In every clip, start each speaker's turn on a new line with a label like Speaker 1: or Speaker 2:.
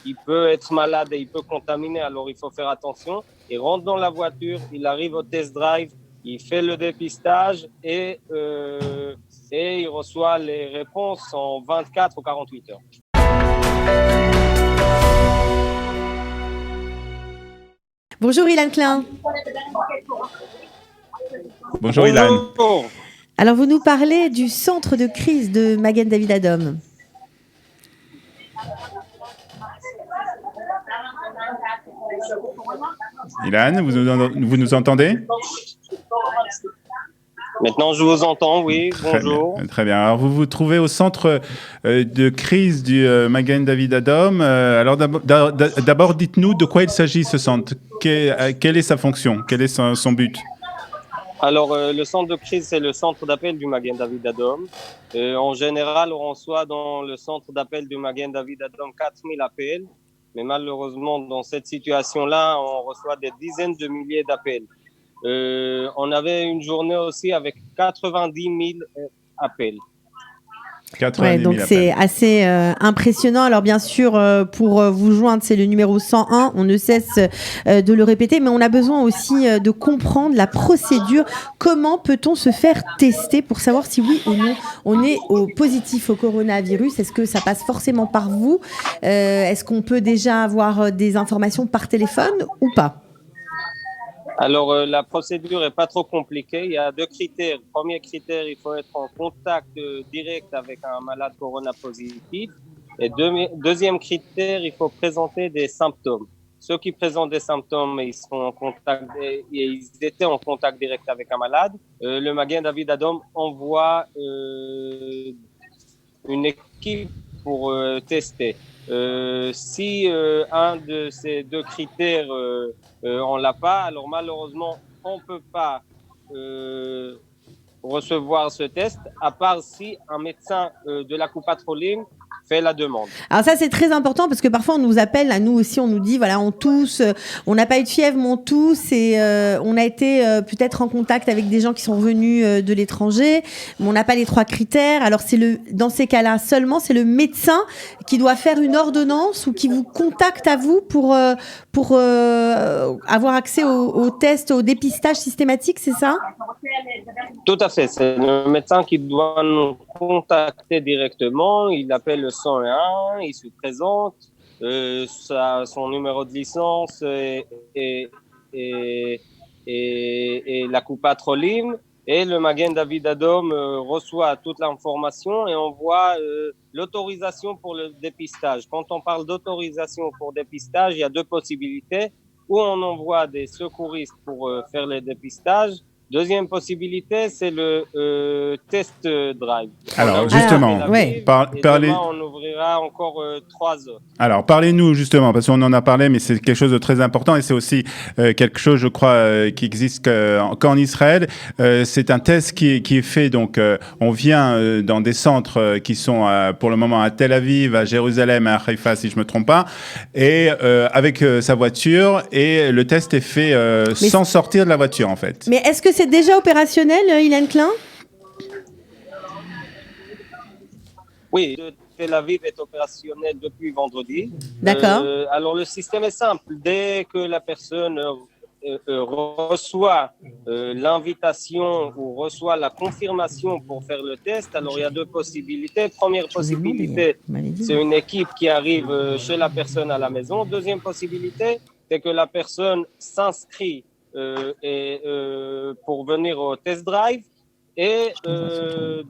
Speaker 1: il peut être malade et il peut contaminer, alors il faut faire attention. Il rentre dans la voiture, il arrive au test drive, il fait le dépistage et il reçoit les réponses en 24 ou 48 heures.
Speaker 2: Bonjour Ilan Klein.
Speaker 3: Bonjour Ilan.
Speaker 2: Alors vous nous parlez du centre de crise de Magen David Adom.
Speaker 3: Ilan, vous nous entendez ?
Speaker 1: Maintenant, je vous entends, oui. Bonjour.
Speaker 3: Très bien. Alors, vous vous trouvez au centre de crise du Magen David Adom. Alors, d'abord, dites-nous de quoi il s'agit, ce centre. Quelle est sa fonction ? Quel est son but ?
Speaker 1: Alors, le centre de crise, c'est le centre d'appel du Magen David Adom. En général, on reçoit dans le centre d'appel du Magen David Adom 4000 appels. Mais malheureusement, dans cette situation-là, on reçoit des dizaines de milliers d'appels. On avait une journée aussi avec 90 000 appels.
Speaker 2: Ouais, donc c'est assez impressionnant. Alors bien sûr, pour vous joindre, c'est le numéro 101. On ne cesse de le répéter, mais on a besoin aussi de comprendre la procédure. Comment peut-on se faire tester pour savoir si oui ou non on est positif au coronavirus ? Est-ce que ça passe forcément par vous ? Est-ce qu'on peut déjà avoir des informations par téléphone ou pas ?
Speaker 1: Alors, la procédure est pas trop compliquée. Il y a deux critères. Premier critère, il faut être en contact direct avec un malade corona positif. Et deuxième critère, il faut présenter des symptômes. Ceux qui présentent des symptômes, ils sont en contact, ils étaient en contact direct avec un malade. Le Magen David Adom envoie une équipe pour tester. Si un de ces deux critères on l'a pas, alors malheureusement on peut pas recevoir ce test, à part si un médecin de la Coupat Cholim fait la demande.
Speaker 2: Alors ça c'est très important parce que parfois on nous appelle, à nous aussi on nous dit voilà on tousse, on n'a pas eu de fièvre mais on tousse et on a été peut-être en contact avec des gens qui sont venus de l'étranger, mais on n'a pas les 3 critères. Alors dans ces cas-là seulement c'est le médecin qui doit faire une ordonnance ou qui vous contacte à vous pour avoir accès au test, au dépistage systématique, c'est ça ?
Speaker 1: Tout à fait, c'est le médecin qui doit nous contacter directement, il appelle le 101, il se présente, son numéro de licence et la Coupat Cholim, et le Magen David Adom reçoit toute l'information et envoie l'autorisation pour le dépistage. Quand on parle d'autorisation pour dépistage, il y a 2 possibilités, ou on envoie des secouristes pour faire le dépistage. Deuxième possibilité, c'est le test drive.
Speaker 3: Alors, justement,
Speaker 1: demain, on ouvrira encore 3 heures.
Speaker 3: Alors, parlez-nous justement, parce qu'on en a parlé, mais c'est quelque chose de très important et c'est aussi quelque chose, je crois, qui existe qu'en Israël. C'est un test qui est fait, donc on vient dans des centres qui sont pour le moment à Tel Aviv, à Jérusalem, à Haïfa, si je ne me trompe pas, et avec sa voiture, et le test est fait sans sortir de la voiture, en fait.
Speaker 2: Mais est-ce que c'est déjà opérationnel, Ilan Klein ?
Speaker 1: Oui, Tel Aviv est opérationnel depuis vendredi.
Speaker 2: D'accord.
Speaker 1: Alors le système est simple. Dès que la personne reçoit l'invitation ou reçoit la confirmation pour faire le test, alors il y a 2 possibilités. Première possibilité, c'est une équipe qui arrive chez la personne à la maison. Deuxième possibilité, c'est que la personne s'inscrit pour venir au test drive. Et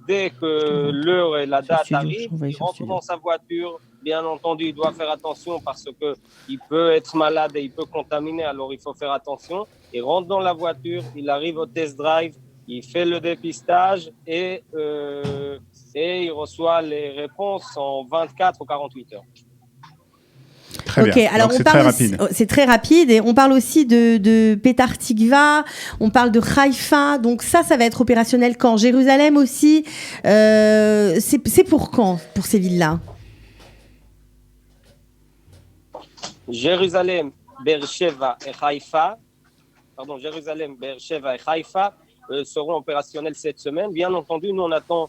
Speaker 1: dès que l'heure et la date arrivent, il rentre dans sa voiture. Bien entendu, il doit faire attention parce qu'il peut être malade et il peut contaminer, alors il faut faire attention. Il rentre dans la voiture, il arrive au test drive, il fait le dépistage et il reçoit les réponses en 24 ou 48 heures.
Speaker 3: Très bien.
Speaker 2: Alors
Speaker 3: donc, très rapide.
Speaker 2: C'est très rapide et on parle aussi de Petar Tikva, on parle de Haïfa, donc ça va être opérationnel quand ? Jérusalem aussi, c'est pour quand, pour ces villes-là ?
Speaker 1: Jérusalem, Beersheva et Haïfa seront opérationnels cette semaine. Bien entendu, nous on attend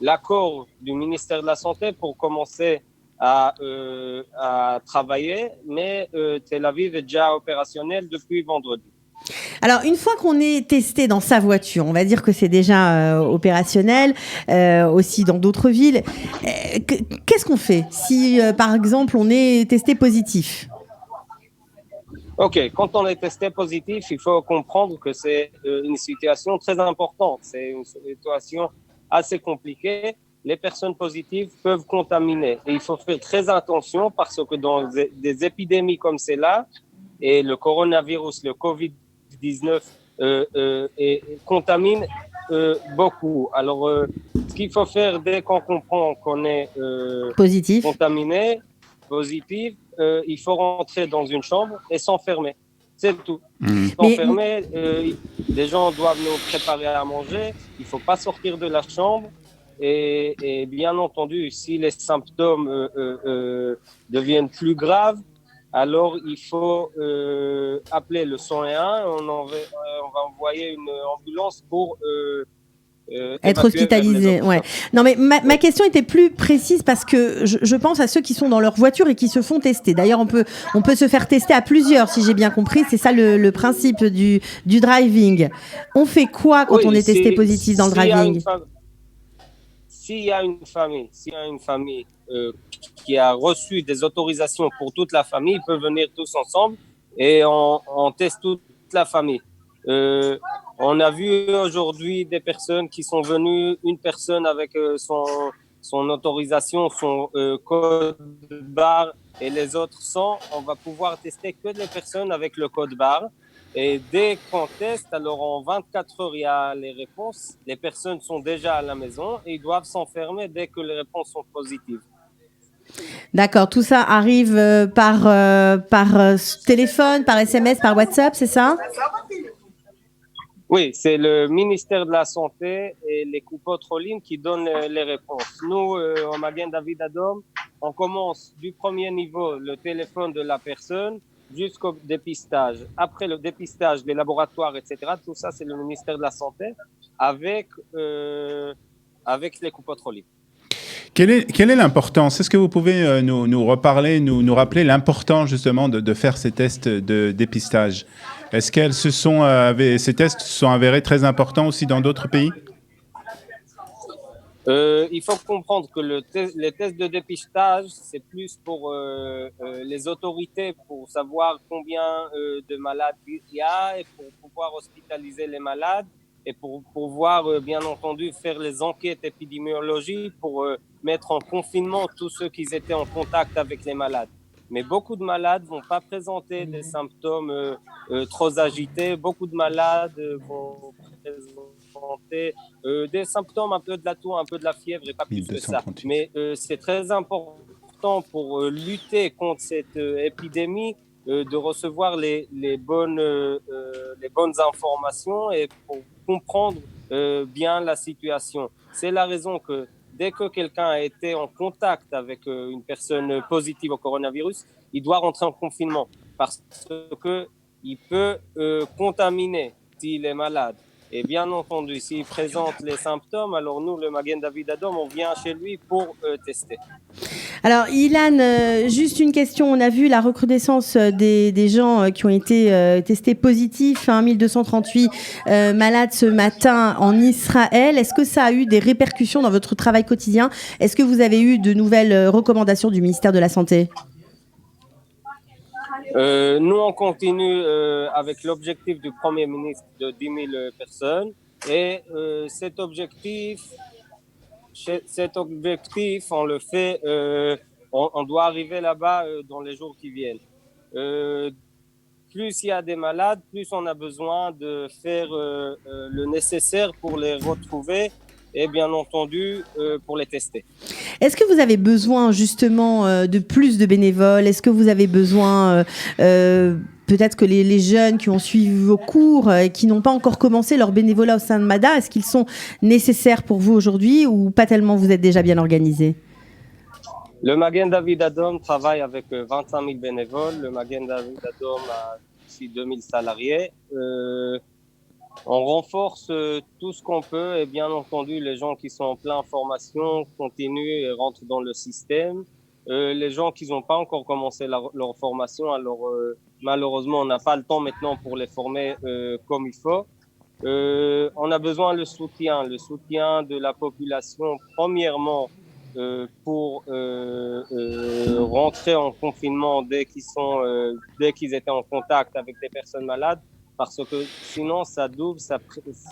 Speaker 1: l'accord du ministère de la Santé pour commencer à à travailler, mais Tel Aviv est déjà opérationnel depuis vendredi.
Speaker 2: Alors, une fois qu'on est testé dans sa voiture, on va dire que c'est déjà opérationnel, aussi dans d'autres villes. Qu'est-ce qu'on fait si, par exemple, on est testé positif ?
Speaker 1: Ok, quand on est testé positif, il faut comprendre que c'est une situation très importante. C'est une situation assez compliquée. Les personnes positives peuvent contaminer. Et il faut faire très attention parce que dans des épidémies comme celle-là, et le coronavirus, le Covid-19, contamine beaucoup. Alors, ce qu'il faut faire dès qu'on comprend qu'on est contaminé, positif, il faut rentrer dans une chambre et s'enfermer. C'est tout. S'enfermer, les gens doivent nous préparer à manger. Il ne faut pas sortir de la chambre. Et bien entendu, si les symptômes deviennent plus graves, alors il faut appeler le 101. On va envoyer une ambulance pour
Speaker 2: être hospitalisé, ouais. Non, mais ma question était plus précise parce que je pense à ceux qui sont dans leur voiture et qui se font tester. D'ailleurs, on peut se faire tester à plusieurs, si j'ai bien compris. C'est ça le principe du driving. On fait quoi quand on est testé positif dans le driving ?
Speaker 1: S'il y a une famille qui a reçu des autorisations pour toute la famille, ils peuvent venir tous ensemble et on teste toute la famille. On a vu aujourd'hui des personnes qui sont venues, une personne avec son autorisation, son code barre et les autres sans. On va pouvoir tester que les personnes avec le code barre. Et dès qu'on teste, alors en 24 heures, il y a les réponses. Les personnes sont déjà à la maison et ils doivent s'enfermer dès que les réponses sont positives.
Speaker 2: D'accord, tout ça arrive par téléphone, par SMS, par WhatsApp, c'est ça ?
Speaker 1: Oui, c'est le ministère de la Santé et les Coupot-Rolim qui donnent les réponses. Nous, au Magen David Adom, on commence du premier niveau, le téléphone de la personne, jusqu'au dépistage. Après le dépistage des laboratoires, etc., tout ça, c'est le ministère de la Santé avec les Coupot-Rolim.
Speaker 3: Quelle est l'importance ? Est-ce que vous pouvez nous reparler, nous rappeler l'importance justement de faire ces tests de dépistage ? Est-ce que ces tests se sont avérés très importants aussi dans d'autres pays ?
Speaker 1: Il faut comprendre que les tests de dépistage, c'est plus pour les autorités, pour savoir combien de malades il y a et pour pouvoir hospitaliser les malades et pour pouvoir, bien entendu, faire les enquêtes épidémiologiques pour mettre en confinement tous ceux qui étaient en contact avec les malades. Mais beaucoup de malades ne vont pas présenter des symptômes trop agités. Beaucoup de malades vont présenter des symptômes, un peu de la toux, un peu de la fièvre et pas plus que ça. Mais c'est très important pour lutter contre cette épidémie de recevoir les bonnes informations et pour comprendre bien la situation. C'est la raison que dès que quelqu'un a été en contact avec une personne positive au coronavirus, il doit rentrer en confinement parce qu'il peut contaminer s'il est malade. Et bien entendu, s'il présente les symptômes, alors nous, le Magen David Adom, on vient chez lui pour tester.
Speaker 2: Alors, Ilan, juste une question. On a vu la recrudescence des gens qui ont été testés positifs, 1238 malades ce matin en Israël. Est-ce que ça a eu des répercussions dans votre travail quotidien ? Est-ce que vous avez eu de nouvelles recommandations du ministère de la Santé ?
Speaker 1: Nous, on continue avec l'objectif du Premier ministre de 10 000 personnes. Et cet objectif, on le fait, on doit arriver là-bas dans les jours qui viennent. Plus il y a des malades, plus on a besoin de faire le nécessaire pour les retrouver et bien entendu pour les tester.
Speaker 2: Est-ce que vous avez besoin justement de plus de bénévoles ? Est-ce que vous avez besoin peut-être que les jeunes qui ont suivi vos cours et qui n'ont pas encore commencé leur bénévolat au sein de MADA, est-ce qu'ils sont nécessaires pour vous aujourd'hui ou pas tellement, vous êtes déjà bien organisés ?
Speaker 1: Le Magen David Adom travaille avec 25 000 bénévoles. Le Magen David Adom a aussi 2000 salariés. On renforce tout ce qu'on peut et bien entendu les gens qui sont en pleine formation continuent et rentrent dans le système. les gens qui n'ont pas encore commencé leur formation. Alors, malheureusement, on n'a pas le temps maintenant pour les former comme il faut. On a besoin le soutien de la population, premièrement, pour rentrer en confinement dès qu'ils étaient en contact avec des personnes malades, parce que sinon ça double, ça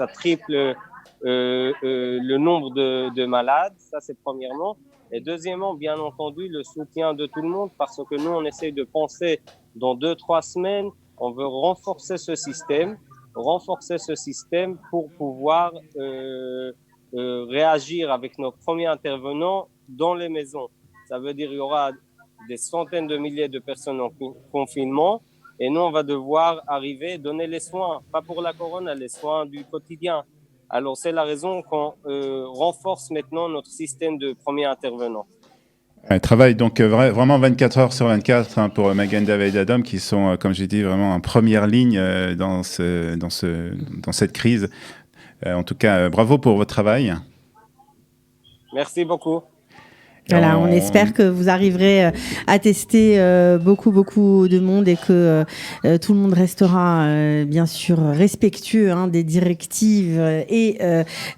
Speaker 1: triple le nombre de malades. Ça, c'est premièrement. Et deuxièmement, bien entendu, le soutien de tout le monde, parce que nous, on essaie de penser dans 2-3 semaines, on veut renforcer ce système pour pouvoir réagir avec nos premiers intervenants dans les maisons. Ça veut dire qu'il y aura des centaines de milliers de personnes en confinement et nous, on va devoir arriver à donner les soins, pas pour la corona, les soins du quotidien. Alors, c'est la raison qu'on renforce maintenant notre système de premiers intervenants.
Speaker 3: Elle travaille donc vraiment 24 heures sur 24 hein, pour Magen David Adom, qui sont, comme j'ai dit, vraiment en première ligne dans cette crise. En tout cas, bravo pour votre travail.
Speaker 1: Merci beaucoup.
Speaker 2: Voilà, on espère que vous arriverez à tester beaucoup de monde et que tout le monde restera bien sûr respectueux des directives et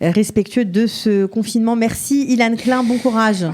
Speaker 2: respectueux de ce confinement. Merci Ilan Klein, bon courage.